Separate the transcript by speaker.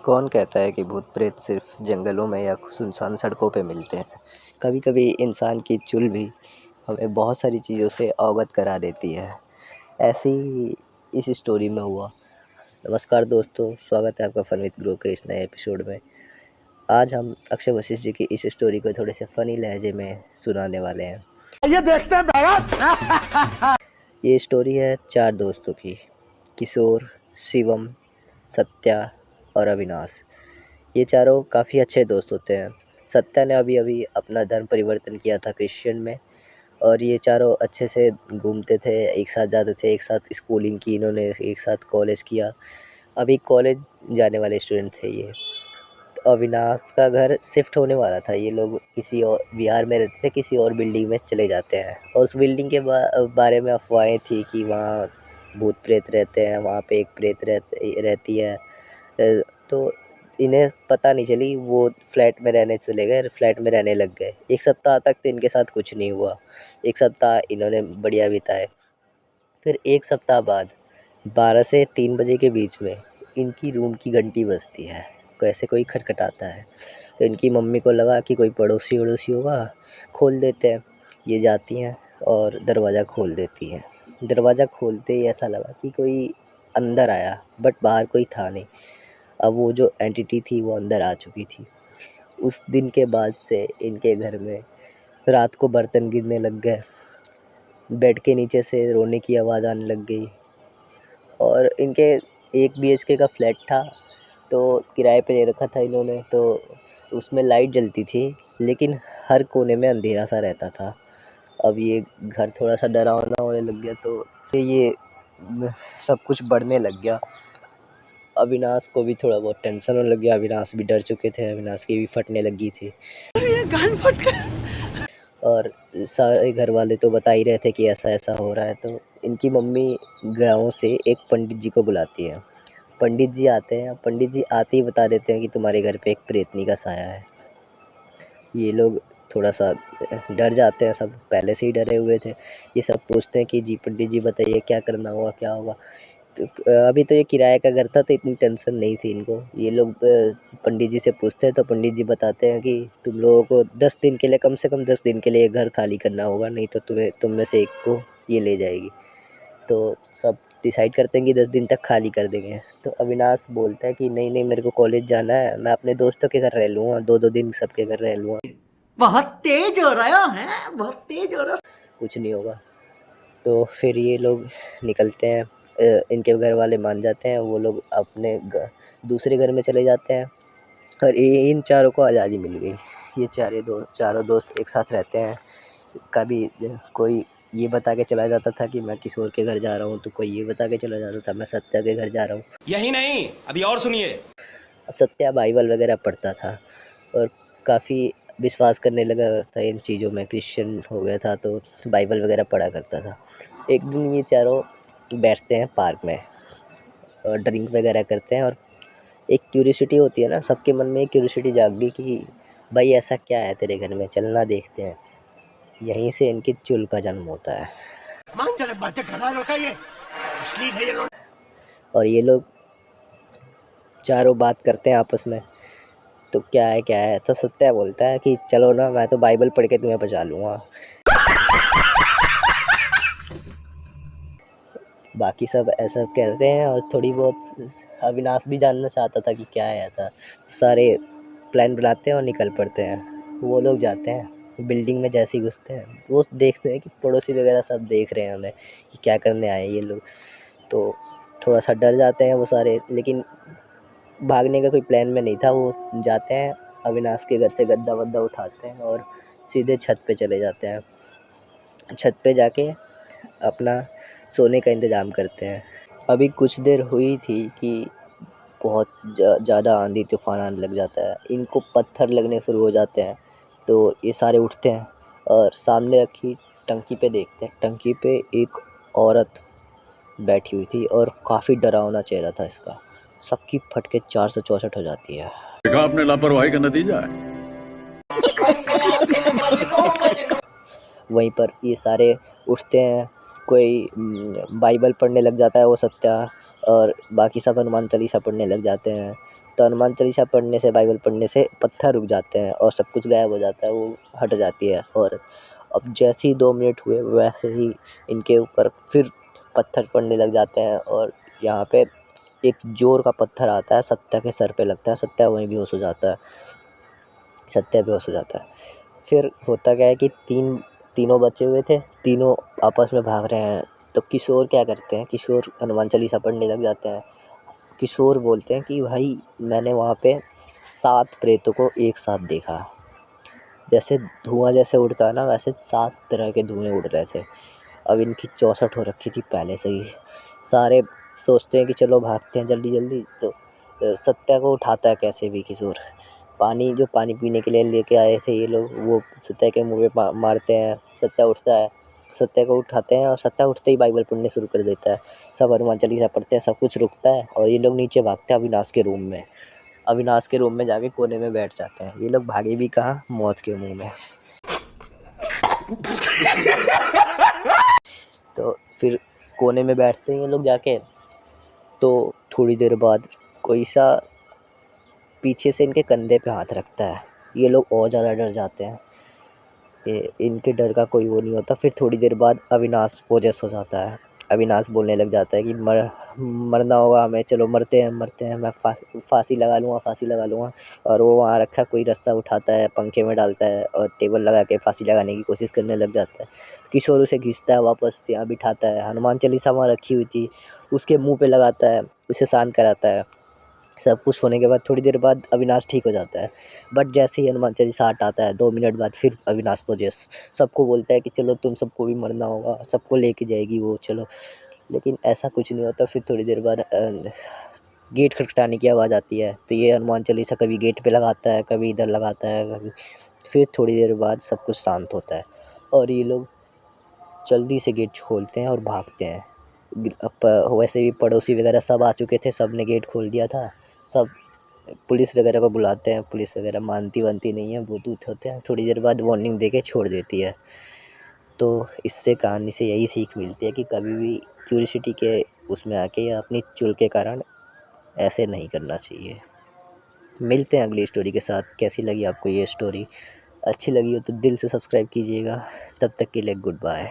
Speaker 1: कौन कहता है कि भूत प्रेत सिर्फ जंगलों में या सुनसान सड़कों पे मिलते हैं। कभी कभी इंसान की चुल भी हमें बहुत सारी चीज़ों से अवगत करा देती है। ऐसे ही इस स्टोरी में हुआ। नमस्कार दोस्तों, स्वागत है आपका फन विद ग्रो के इस नए एपिसोड में। आज हम अक्षय वशिष्ठ जी की इस स्टोरी को थोड़े से फ़नी लहजे में सुनाने वाले हैं।
Speaker 2: ये देखते हैं भैया।
Speaker 1: ये स्टोरी है 4 दोस्तों की, किशोर, शिवम, सत्या और अविनाश। ये चारों काफ़ी अच्छे दोस्त होते हैं। सत्या ने अभी अभी अपना धर्म परिवर्तन किया था क्रिश्चियन में, और ये चारों अच्छे से घूमते थे, एक साथ जाते थे, एक साथ स्कूलिंग की इन्होंने, एक साथ कॉलेज किया। अभी कॉलेज जाने वाले स्टूडेंट थे ये। तो अविनाश का घर शिफ्ट होने वाला था। ये लोग किसी और बिहार में रहते थे, किसी और बिल्डिंग में चले जाते हैं, और उस बिल्डिंग के बारे में अफवाहें थी कि वहाँ भूत प्रेत रहते हैं, वहाँ पे एक प्रेत रहती है। तो इन्हें पता नहीं चली, वो फ्लैट में रहने चले गए, फ्लैट में रहने लग गए। 1 सप्ताह तक तो इनके साथ कुछ नहीं हुआ। 1 सप्ताह इन्होंने बढ़िया बिताए। फिर 1 सप्ताह बाद 12 से 3 बजे के बीच में इनकी रूम की घंटी बजती है। कैसे कोई खटखटाता है, तो इनकी मम्मी को लगा कि कोई पड़ोसी वड़ोसी होगा, खोल देते हैं। ये जाती हैं और दरवाज़ा खोल देती हैं। दरवाज़ा खोलते ही ऐसा लगा कि कोई अंदर आया, बट बाहर कोई था नहीं। अब वो जो एंटिटी थी वो अंदर आ चुकी थी। उस दिन के बाद से इनके घर में रात को बर्तन गिरने लग गए, बेड के नीचे से रोने की आवाज़ आने लग गई। और इनके 1 बीएचके का फ्लैट था, तो किराए पे ले रखा था इन्होंने, तो उसमें लाइट जलती थी, लेकिन हर कोने में अंधेरा सा रहता था। अब ये घर थोड़ा सा डरावना होने लग गया, तो ये सब कुछ बढ़ने लग गया। अविनाश को भी थोड़ा बहुत टेंशन होने लग गया। अविनाश भी डर चुके थे, अविनाश की भी फटने लगी थी।
Speaker 2: ये गान फट गया।
Speaker 1: और सारे घर वाले तो बता ही रहे थे कि ऐसा ऐसा हो रहा है। तो इनकी मम्मी गाँव से एक पंडित जी को बुलाती है। पंडित जी आते हैं, पंडित जी आते ही बता देते हैं कि तुम्हारे घर पे एक प्रेतनी का साया है। ये लोग थोड़ा सा डर जाते हैं, सब पहले से ही डरे हुए थे। ये सब पूछते हैं कि जी पंडित जी बताइए क्या करना होगा, क्या होगा। तो अभी तो ये किराए का घर था, तो इतनी टेंशन नहीं थी इनको। ये लोग पंडित जी से पूछते हैं, तो पंडित जी बताते हैं कि तुम लोगों को 10 दिन के लिए, कम से कम 10 दिन के लिए घर खाली करना होगा, नहीं तो तुम में से एक को ये ले जाएगी। तो सब डिसाइड करते हैं कि 10 दिन तक खाली कर देंगे। तो अविनाश बोलता है कि नहीं नहीं, मेरे को कॉलेज जाना है, मैं अपने दोस्तों के घर रह लूँगा, 2-2 दिन सबके घर रह लूँगा,
Speaker 2: बहुत तेज हो रहा है, बहुत तेज हो रहा।
Speaker 1: कुछ नहीं होगा। तो फिर ये लोग निकलते हैं। इनके घर वाले मान जाते हैं, वो लोग अपने दूसरे घर में चले जाते हैं, और इन चारों को आज़ादी मिल गई। ये चारों दोस्त एक साथ रहते हैं। कभी कोई ये बता के चला जाता था कि मैं किशोर के घर जा रहा हूँ, तो कोई ये बता के चला जाता था मैं सत्या के घर जा रहा हूँ।
Speaker 3: यही नहीं, अभी और सुनिए।
Speaker 1: अब सत्या बाइबल वगैरह पढ़ता था, और काफ़ी विश्वास करने लगा था इन चीज़ों में, क्रिश्चियन हो गया था, तो बाइबल वगैरह पढ़ा करता था। एक दिन ये चारों बैठते हैं पार्क में, और ड्रिंक वगैरह करते हैं, और एक क्यूरियोसिटी होती है ना, सबके मन में एक क्यूरियोसिटी जाग गई कि भाई ऐसा क्या है तेरे घर में, चलना देखते हैं। यहीं से इनकी चुल का जन्म होता है।
Speaker 2: मानजनक बातें कर रहा होता ये अश्लील है ये लोग।
Speaker 1: और ये लोग चारों बात करते हैं आपस में, तो क्या है, तो सत्या बोलता है कि चलो ना, मैं तो बाइबल पढ़ के तुम्हें बचा लूँगा। बाकी सब ऐसा कहते हैं, और थोड़ी बहुत अविनाश भी जानना चाहता था कि क्या है ऐसा। सारे प्लान बनाते हैं और निकल पड़ते हैं। वो लोग जाते हैं बिल्डिंग में, जैसे ही घुसते हैं वो देखते हैं कि पड़ोसी वगैरह सब देख रहे हैं हमें कि क्या करने आए ये लोग। तो थोड़ा सा डर जाते हैं वो सारे, लेकिन भागने का कोई प्लान में नहीं था। वो जाते हैं, अविनाश के घर से गद्दा वद्दा उठाते हैं और सीधे छत पे चले जाते हैं। छत पे जाके अपना सोने का इंतज़ाम करते हैं। अभी कुछ देर हुई थी कि बहुत ज़्यादा आंधी तूफ़ान आने लग जाता है। इनको पत्थर लगने शुरू हो जाते हैं, तो ये सारे उठते हैं और सामने रखी टंकी पे देखते हैं। टंकी पे एक औरत बैठी हुई थी, और काफ़ी डरावना चेहरा था इसका। सबकी फट के 464 हो जाती है।
Speaker 4: देखा आपने, लापरवाही का नतीजा है।
Speaker 1: वहीं पर ये सारे उठते हैं। कोई बाइबल पढ़ने लग जाता है वो सत्या, और बाकी सब हनुमान चालीसा पढ़ने लग जाते हैं। तो हनुमान चालीसा पढ़ने से, बाइबल पढ़ने से पत्थर रुक जाते हैं और सब कुछ गायब हो जाता है, वो हट जाती है। और अब जैसे ही 2 मिनट हुए वैसे ही इनके ऊपर फिर पत्थर पड़ने लग जाते हैं और यहाँ पे एक ज़ोर का पत्थर आता है, सत्या के सर पे लगता है। सत्या वहीं बेहोश हो जाता है। सत्या बेहोश हो जाता है। फिर होता क्या है कि तीनों बचे हुए थे, तीनों आपस में भाग रहे हैं। तो किशोर क्या करते हैं, किशोर हनुमान चालीसा पढ़ने लग जाते हैं। किशोर बोलते हैं कि भाई मैंने वहाँ पे 7 प्रेतों को एक साथ देखा। जैसे धुआँ जैसे उड़ता है ना, वैसे 7 तरह के धुएँ उड़ रहे थे। अब इनकी 64 हो रखी थी पहले से ही। सारे सोचते हैं कि चलो भागते हैं जल्दी-जल्दी। तो सत्या को उठाता है कैसे भी किशोर। पानी पीने के लिए लेके आए थे ये लोग, वो सत्या के मुँह पे मारते हैं। सत्या उठता है, सत्या को उठाते हैं और सत्या उठते ही बाइबल पढ़ने शुरू कर देता है। सब हनुमान चालीसा पढ़ते हैं, सब कुछ रुकता है और ये लोग नीचे भागते हैं अविनाश के रूम में। अविनाश के रूम में जाके कोने में बैठ जाते हैं। ये लोग भागे भी कहाँ, मौत के मुँह में। तो फिर कोने में बैठते हैं ये लोग जाके। तो थोड़ी देर बाद कोई सा पीछे से इनके कंधे पे हाथ रखता है। ये लोग और ज़्यादा डर जाते हैं। इनके डर का कोई वो नहीं होता। फिर थोड़ी देर बाद अविनाश पोजेस हो जाता है। अविनाश बोलने लग जाता है कि मरना होगा हमें, चलो मरते हैं, मैं फांसी लगा लूँगा। और वो वहाँ रखा कोई रस्सा उठाता है, पंखे में डालता है और टेबल लगा के फांसी लगाने की कोशिश करने लग जाता है। किशोर उसे खींचता है वापस, यहाँ बिठाता है। हनुमान चालीसा वहाँ रखी हुई थी, उसके मुँह पे लगाता है, उसे शांत कराता है। सब कुछ होने के बाद थोड़ी देर बाद अविनाश ठीक हो जाता है। बट जैसे ही हनुमान चालीसा हटाता है 2 मिनट बाद फिर अविनाश पोजेस सबको बोलता है कि चलो तुम सबको भी मरना होगा, सबको लेके जाएगी वो, चलो। लेकिन ऐसा कुछ नहीं होता। फिर थोड़ी देर बाद गेट खटखटाने की आवाज़ आती है। तो ये हनुमान चालीसा कभी गेट पे लगाता है, कभी इधर लगाता है, कभी। फिर थोड़ी देर बाद सब कुछ शांत होता है और ये लोग जल्दी से गेट खोलते हैं और भागते हैं। वैसे भी पड़ोसी वगैरह सब आ चुके थे, सब ने गेट खोल दिया था। सब पुलिस वगैरह को बुलाते हैं, पुलिस वगैरह मानती नहीं है, भूत-ऊत होते हैं। थोड़ी देर बाद वार्निंग दे के छोड़ देती है। तो इससे कहानी से यही सीख मिलती है कि कभी भी क्यूरियोसिटी के उसमें आके या अपनी चुल के कारण ऐसे नहीं करना चाहिए। मिलते हैं अगली स्टोरी के साथ। कैसी लगी आपको ये स्टोरी? अच्छी लगी हो तो दिल से सब्सक्राइब कीजिएगा। तब तक के लिए गुड बाय।